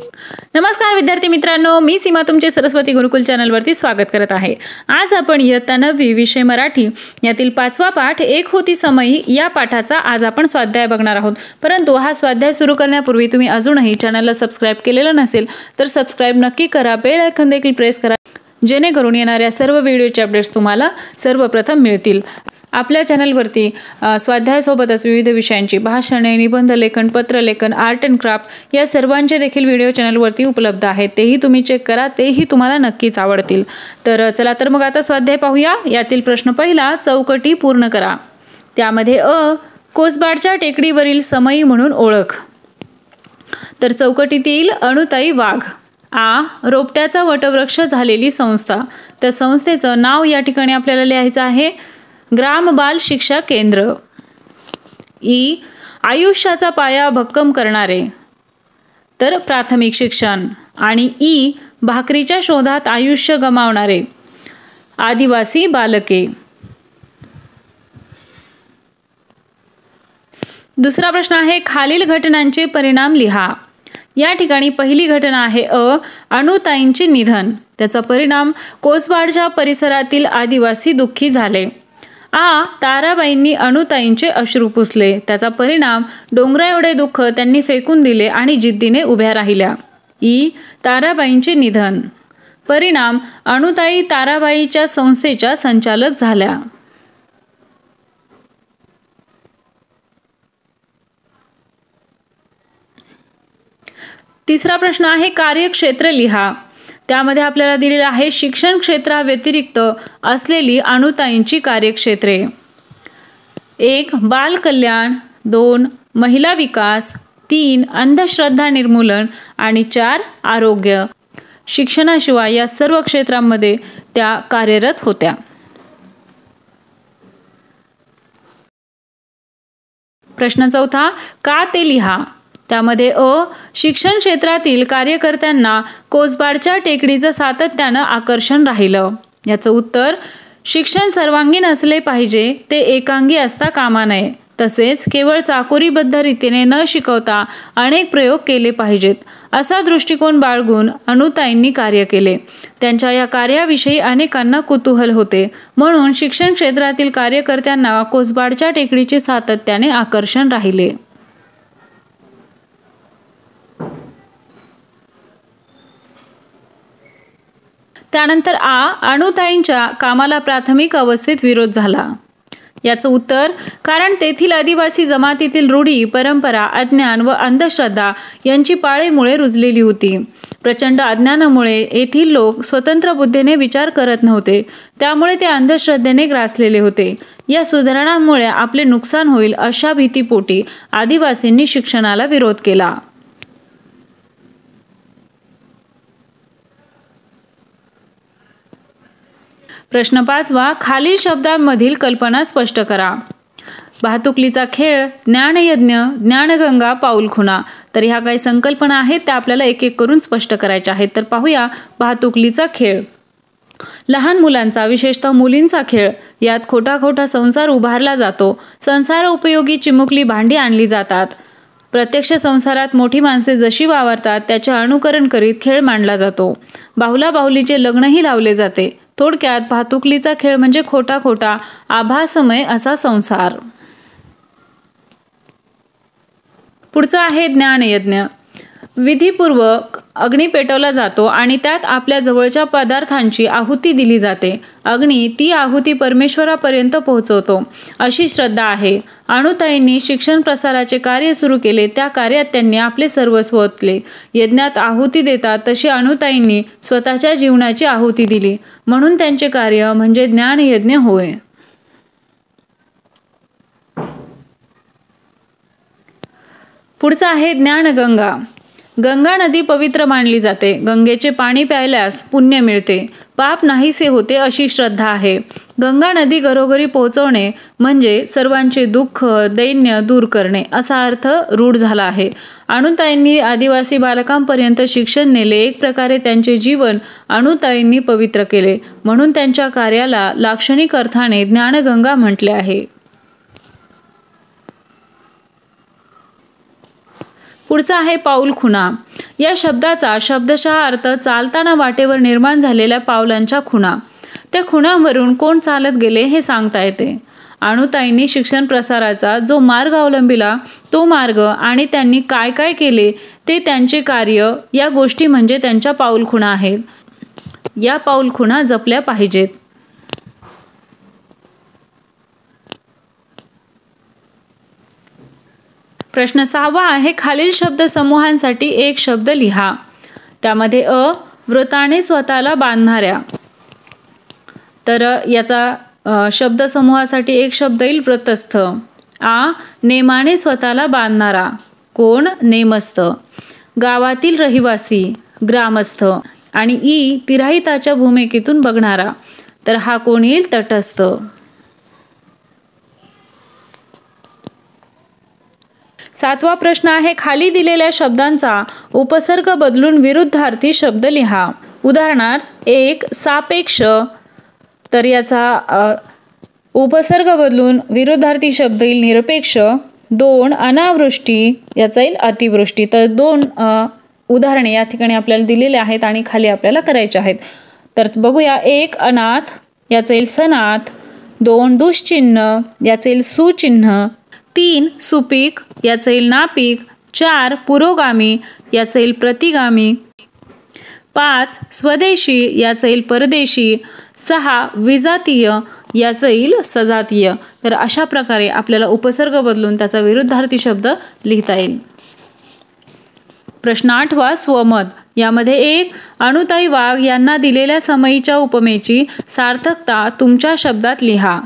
नमस्कार विद्यार्थी मित्रांनो, मी सीमा तुमचे सरस्वती गुरुकुल चॅनलवरती स्वागत करत आहे। आज आपण इयत्ता 9वी विषय मराठी यातील 5वा पाठ एक होती समयी या पाठाचा आज आपण स्वाध्याय बघणार आहोत। परंतु हा स्वाध्याय सुरू करण्यापूर्वी तुम्ही अजूनही चॅनलला सबस्क्राइब केलेलं नसेल तर सबस्क्राइब नक्की करा, बेल आयकॉन देखील प्रेस करा, जेणेकरून येणाऱ्या सर्व व्हिडिओचे अपडेट्स तुम्हाला सर्वप्रथम मिळतील। आपल्या चॅनलवरती स्वाध्यायासोबतच विविध विषयांची भाषणे, निबंध लेखन, पत्रलेखन, आर्ट अँड क्राफ्ट या सर्वांचे देखील व्हिडिओ चॅनलवरती उपलब्ध आहेत। तेही तुम्ही चेक करा, तेही तुम्हाला नक्कीच आवडतील। तर चला तर मग आता स्वाध्याय पाहूया। यातील प्रश्न पहिला, चौकटी पूर्ण करा। त्यामध्ये कोसबाडच्या टेकडीवरील समयी म्हणून ओळख। तर चौकटीतील अनुताई वाघ। रोपट्याचा वटवृक्ष झालेली संस्था। त्या संस्थेचं नाव या ठिकाणी आपल्याला लिहायचं आहे, ग्राम बाल शिक्षा केंद्र। आयुष्याचा पाया भक्कम करणारे, तर प्राथमिक शिक्षण। आणि भाकरीच्या शोधात आयुष्य गमावणारे, आदिवासी बालके। दुसरा प्रश्न आहे, खालील घटनांचे परिणाम लिहा। या ठिकाणी पहिली घटना आहे अनुताईंचे निधन। त्याचा परिणाम, कोसबाडच्या परिसरातील आदिवासी दुःखी झाले। ताराबाईंनी अनुताईंचे अश्रू पुसले। त्याचा परिणाम, डोंगरा एवढे दुःख त्यांनी फेकून दिले आणि जिद्दीने उभ्या राहिल्या। ताराबाईंचे निधन। परिणाम, अनुताई ताराबाईच्या संस्थेच्या संचालक झाल्या। तिसरा प्रश्न आहे, कार्यक्षेत्र लिहा। त्यामध्ये आपल्याला दिलेलं आहे, शिक्षण क्षेत्राव्यतिरिक्त असलेली अनुताईंची कार्यक्षेत्रे। 1. बाल कल्याण, 2. महिला विकास, 3. अंधश्रद्धा निर्मूलन आणि 4. आरोग्य। शिक्षणाशिवाय या सर्व क्षेत्रांमध्ये त्या कार्यरत होत्या। प्रश्न चौथा, का ते लिहा। त्यामध्ये शिक्षण क्षेत्रातील कार्यकर्त्यांना कोसबाडच्या टेकडीचं सातत्यानं आकर्षण राहिलं। याचं उत्तर, शिक्षण सर्वांगीण असले पाहिजे, ते एकांगी असता कामा नये। तसेच केवळ चाकोरीबद्ध रीतीने न शिकवता अनेक प्रयोग केले पाहिजेत, असा दृष्टिकोन बाळगून अनुताईंनी कार्य केले। त्यांच्या या कार्याविषयी अनेकांना कुतूहल होते, म्हणून शिक्षण क्षेत्रातील कार्यकर्त्यांना कोसबाडच्या टेकडीचे सातत्याने आकर्षण राहिले। त्यानंतर अनुताईंच्या कामाला प्राथमिक अवस्थेत विरोध झाला। याचं उत्तर, कारण तेथील आदिवासी जमातीतील रूढी, परंपरा, अज्ञान व अंधश्रद्धा यांची पाळेमुळे रुजलेली होती। प्रचंड अज्ञानामुळे येथील लोक स्वतंत्र बुद्धीने विचार करत नव्हते, त्यामुळे ते अंधश्रद्धेने ग्रासलेले होते। या सुधारणांमुळे आपले नुकसान होईल अशा भीतीपोटी आदिवासींनी शिक्षणाला विरोध केला। प्रश्न 5वा, खालील शब्दांमधील कल्पना स्पष्ट करा। भातुकलीचा खेळ, ज्ञानयज्ञ, ज्ञानगंगा, पाऊलखुणा। तर ह्या काही संकल्पना आहेत, त्या आपल्याला एक एक करून स्पष्ट करायच्या आहेत। तर पाहूया, भातुकलीचा खेळ, लहान मुलांचा, विशेषतः मुलींचा खेळ। यात खोटा खोटा संसार उभारला जातो। संसार उपयोगी चिमुकली भांडी आणली जातात। प्रत्यक्ष संसारात मोठी माणसे जशी वावरतात त्याचे अनुकरण करीत खेळ मांडला जातो। बाहुला बाहुलीचे लग्नही लावले जाते। थोडक्यात भातुकलीचा खेळ म्हणजे खोटा खोटा आभासमय असा संसार। पुढचा आहे ज्ञानयज्ञ। विधीपूर्वक अग्नी पेटवला जातो आणि त्यात आपल्या जवळच्या पदार्थांची आहुती दिली जाते। अग्नी ती आहुती परमेश्वरापर्यंत पोहोचवतो, अशी श्रद्धा आहे। अनुताईंनी शिक्षण प्रसाराचे कार्य सुरू केले। त्या कार्यात त्यांनी आपले सर्वस्व ओतले। यज्ञात आहुती देतात तशी अनुताईंनी स्वतःच्या जीवनाची आहुती दिली, म्हणून त्यांचे कार्य म्हणजे ज्ञानयज्ञ होय। पुढचा आहे ज्ञानगंगा। गंगा नदी पवित्र मानली जाते। गंगेचे पाणी प्यायल्यास पुण्य मिळते, पाप नाहीसे होते, अशी श्रद्धा आहे। गंगा नदी घरोघरी पोहोचवणे म्हणजे सर्वांचे दुःख, दैन्य दूर करणे असा अर्थ रूढ झाला आहे। अनुताईंनी आदिवासी बालकांपर्यंत शिक्षण नेले। एक प्रकारे त्यांचे जीवन अनुताईंनी पवित्र केले, म्हणून त्यांच्या कार्याला लाक्षणिक अर्थाने ज्ञानगंगा म्हटले आहे। पुढचा आहे पाऊल खुणा। या शब्दाचा शब्दशः अर्थ चालताना वाटेवर निर्माण झालेल्या पावलांच्या खुणा। त्या खुणांवरून कोण चालत गेले हे सांगता येते। अणुताईंनी शिक्षण प्रसाराचा जो मार्ग अवलंबिला तो मार्ग आणि त्यांनी काय काय केले ते त्यांचे कार्य, या गोष्टी म्हणजे त्यांच्या पाऊलखुणा आहेत। या पाऊलखुणा जपल्या पाहिजेत। प्रश्न 6 आहे, खालील शब्द समूहांसाठी एक शब्द लिहा। त्यामध्ये व्रताने स्वतःला बांधणाऱ्या, तर याचा शब्द समूहासाठी एक शब्द येईल व्रतस्थ। नेमाने स्वतःला बांधणारा, कोण? नेमस्थ। गावातील रहिवासी, ग्रामस्थ। आणि तिराहिताच्या भूमिकेतून बघणारा, तर हा कोण येईल? तटस्थ। 7वा प्रश्न आहे, खाली दिलेल्या शब्दांचा उपसर्ग बदलून विरुद्धार्थी शब्द लिहा। उदाहरणार्थ 1 सापेक्ष, तर याचा उपसर्ग बदलून विरुद्धार्थी शब्द येईल निरपेक्ष। 2 अनावृष्टी, याचा येईल अतिवृष्टी। तर 2 उदाहरणे या ठिकाणी आपल्याला दिलेले आहेत आणि खाली आपल्याला करायचे आहेत। तर बघूया, 1 अनाथ, याचा येईल सनाथ। 2 दुष्चिन्ह, याचा येईल सुचिन्ह। 3 सुपीक, याचा येईल नापीक। 4 पुरोगामी, याचा येईल प्रतिगामी। 5 स्वदेशी, याचा येईल परदेशी। 6 विजातीय, याचा येईल सजातीय। तर अशा प्रकारे आपल्याला उपसर्ग बदलून त्याचा विरुद्धार्थी शब्द लिहिता येईल। प्रश्न 8वा स्वमत। यामध्ये 1 अणुताई वाघ यांना दिलेल्या समयीच्या उपमेची सार्थकता तुमच्या शब्दात लिहा।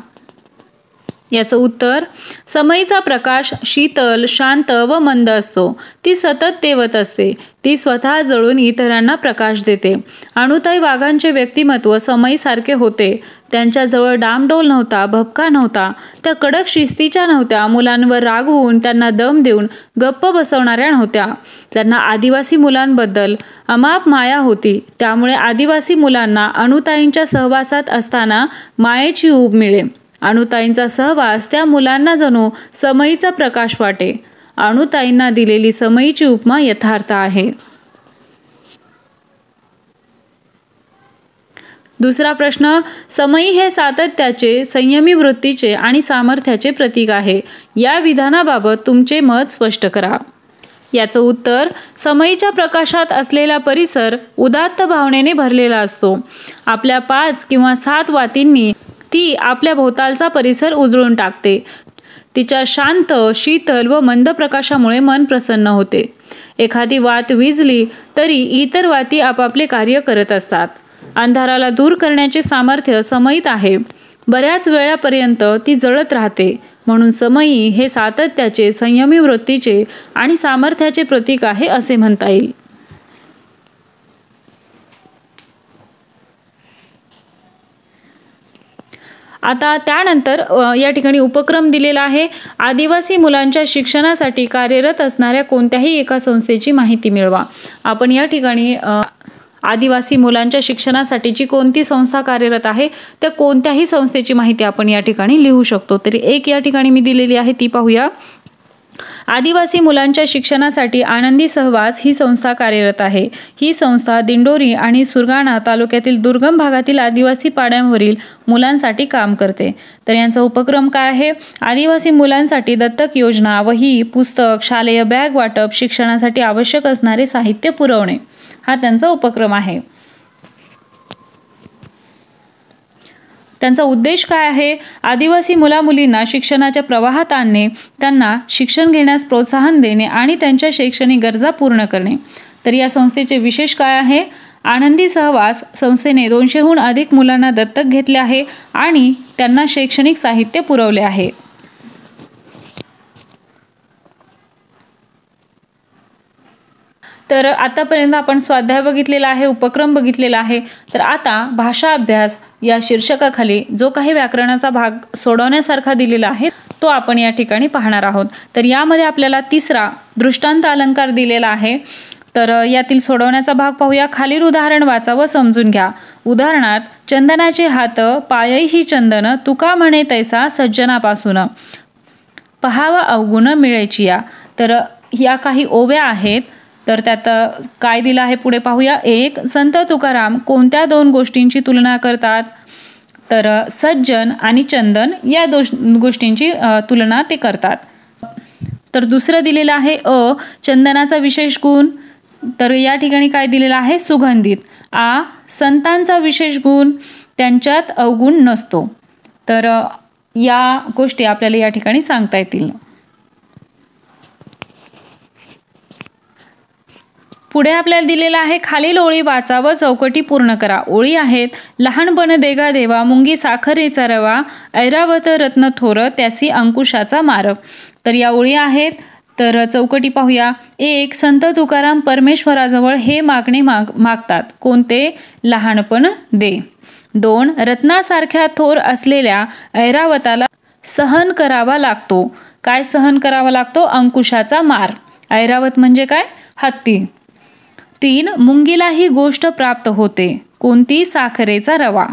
याचं उत्तर, समयीचा प्रकाश शीतल, शांत व मंद असतो। ती सतत तेवत असते। ती स्वतः जळून इतरांना प्रकाश देते। अणुताई वाघांचे व्यक्तिमत्व समयीसारखे होते। त्यांच्याजवळ डामडौल नव्हता, भपका नव्हता। त्या कडक शिस्तीच्या नव्हत्या। मुलांवर रागवून त्यांना दम देऊन गप्प बसवणाऱ्या नव्हत्या। त्यांना आदिवासी मुलांबद्दल अमाप माया होती। त्यामुळे आदिवासी मुलांना अणुताईंच्या सहवासात असताना मायेची ऊब मिळे। अणुताईंचा सहवास त्या मुलांना जणू समयीचा प्रकाश वाटे। अणुताईंना दिलेली समयीची उपमा यथार्थ आहे। दुसरा प्रश्न, समयी हे सातत्याचे, संयमी वृत्तीचे आणि सामर्थ्याचे प्रतीक आहे। या विधानाबाबत तुमचे मत स्पष्ट करा। याचं उत्तर, समयीच्या प्रकाशात असलेला परिसर उदात्त भावनेने भरलेला असतो। आपल्या 5 किंवा 7 वातींनी ती आपल्या भोवतालचा परिसर उजळून टाकते। तिच्या शांत, शीतल व मंद प्रकाशामुळे मन प्रसन्न होते। एखादी वात विझली तरी इतर वाती आपापले कार्य करत असतात। अंधाराला दूर करण्याचे सामर्थ्य समयीत आहे। बऱ्याच वेळापर्यंत ती जळत राहते। म्हणून समयी हे सातत्याचे, संयमी वृत्तीचे आणि सामर्थ्याचे प्रतीक आहे असे म्हणता येईल। आता त्यानंतर या ठिकाणी उपक्रम दिलेला आहे। आदिवासी मुलांच्या शिक्षणासाठी कार्यरत असणाऱ्या कोणत्याही एका संस्थेची माहिती मिळवा। आपण या ठिकाणी आदिवासी मुलांच्या शिक्षणासाठीची कोणती संस्था कार्यरत आहे त्या कोणत्याही संस्थेची माहिती आपण या ठिकाणी लिहू शकतो। तरी एक या ठिकाणी मी दिलेली आहे ती पाहूया। आदिवासी मुलांच्या शिक्षणासाठी आनंदी सहवास ही संस्था कार्यरत आहे। ही संस्था दिंडोरी आणि सुरगाणा तालुक्यातील दुर्गम भागातील आदिवासी पाड्यांवरील मुलांसाठी काम करते। तर यांचा उपक्रम काय आहे? आदिवासी मुलांसाठी दत्तक योजना, वही, पुस्तक, शालेय बॅग वाटप, शिक्षणासाठी आवश्यक असणारे साहित्य पुरवणे, हा त्यांचा उपक्रम आहे। त्यांचा उद्देश काय आहे? आदिवासी मुला-मुलींना शिक्षणाच्या प्रवाहात आणणे, त्यांना शिक्षण घेण्यास प्रोत्साहन देणे आणि त्यांच्या शैक्षणिक गरजा पूर्ण करणे। तर या संस्थेचे विशेष काय आहे? आनंदी सहवास संस्थेने 200हून अधिक मुलांना दत्तक घेतले आहे आणि त्यांना शैक्षणिक साहित्य पुरवले आहे। तर आतापर्यंत आपण स्वाध्याय बघितलेला आहे, उपक्रम बघितलेला आहे। तर आता भाषा अभ्यास या शीर्षकाखाली जो काही व्याकरणाचा भाग सोडवण्यासारखा दिलेला आहे तो आपण या ठिकाणी पाहणार आहोत। तर यामध्ये आपल्याला तिसरा दृष्टांत अलंकार दिलेला आहे। तर यातील सोडवण्याचा भाग पाहूया। खालील उदाहरण वाचा व समजून घ्या। उदाहरणार्थ, चंदनाचे हात पायही चंदन, तुका म्हणे तैसा सज्जनापासून, पहावा अवगुण मिळेची या। तर या काही ओव्या आहेत, तर त्यात काय दिलं आहे पुढे पाहूया. 1. संत तुकाराम कोणत्या 2 गोष्टींची तुलना करतात? तर सज्जन आणि चंदन या गोष्टींची तुलना ते करतात. तर दुसरं दिलेलं आहे चंदनाचा विशेष गुण, तर या ठिकाणी काय दिलेलं आहे? सुगंधित. संतांचा विशेष गुण, त्यांच्यात अवगुण नसतो. तर या गोष्टी आपल्याला या ठिकाणी सांगता येतील. पुढे आपल्याला दिलेलं आहे खालील ओळी वाचा व चौकटी पूर्ण करा. ओळी आहेत. लहानपण देगा देवा, मुंगी साखरेचा रवा, ऐरावत रत्न थोर, त्यासी अंकुशाचा मार. तर या ओळी आहेत. तर चौकटी पाहूया. 1. संत तुकाराम परमेश्वराजवळ हे मागणे मागतात. कोणते? लहानपण दे. 2. रत्नासारख्या थोर असलेल्या ऐरावताला सहन करावा लागतो. काय सहन करावा लागतो? अंकुशाचा मार. ऐरावत म्हणजे काय? हत्ती. 3. मुंगीला ही गोष्ट प्राप्त होते. कोणती? साखरेचा रवा.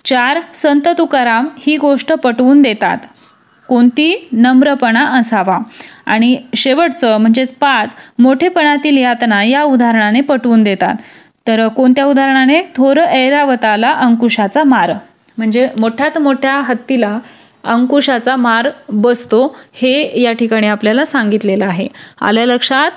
4. संत तुकाराम ही गोष्ट पटवून देतात. कोणती? नम्रपणा असावा. आणि शेवटचं म्हणजेच 5. मोठेपणातील यातना या उदाहरणाने पटवून देतात. तर कोणत्या उदाहरणाने? थोर ऐरावताला अंकुशाचा मार, म्हणजे मोठ्यात मोठ्या हत्तीला अंकुशाचा मार बसतो, हे या ठिकाणी आपल्याला सांगितलेलं आहे. आलं लक्षात?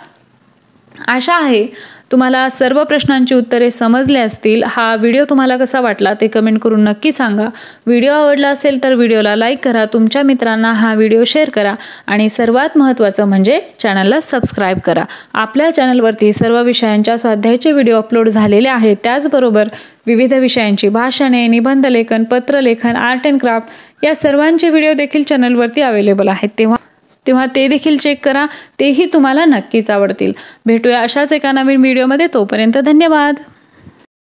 आशा आहे तुम्हाला सर्व प्रश्नांची उत्तरे समजले असतील. हा व्हिडिओ तुम्हाला कसा वाटला ते कमेंट करून नक्की सांगा. व्हिडिओ आवडला असेल तर व्हिडिओला लाईक करा, तुमच्या मित्रांना हा व्हिडिओ शेअर करा आणि सर्वात महत्त्वाचं म्हणजे चॅनलला सबस्क्राईब करा. आपल्या चॅनलवरती सर्व विषयांच्या स्वाध्यायाचे व्हिडिओ अपलोड झालेले आहेत. त्याचबरोबर विविध विषयांची भाषणे, निबंधलेखन, पत्रलेखन, आर्ट अँड क्राफ्ट या सर्वांचे व्हिडिओ देखील चॅनलवरती अवेलेबल आहेत. तेव्हा ते देखील चेक करा, तेही तुम्हाला नक्कीच आवडतील. भेटूया अशाच एका नवीन व्हिडिओमध्ये. तोपर्यंत धन्यवाद.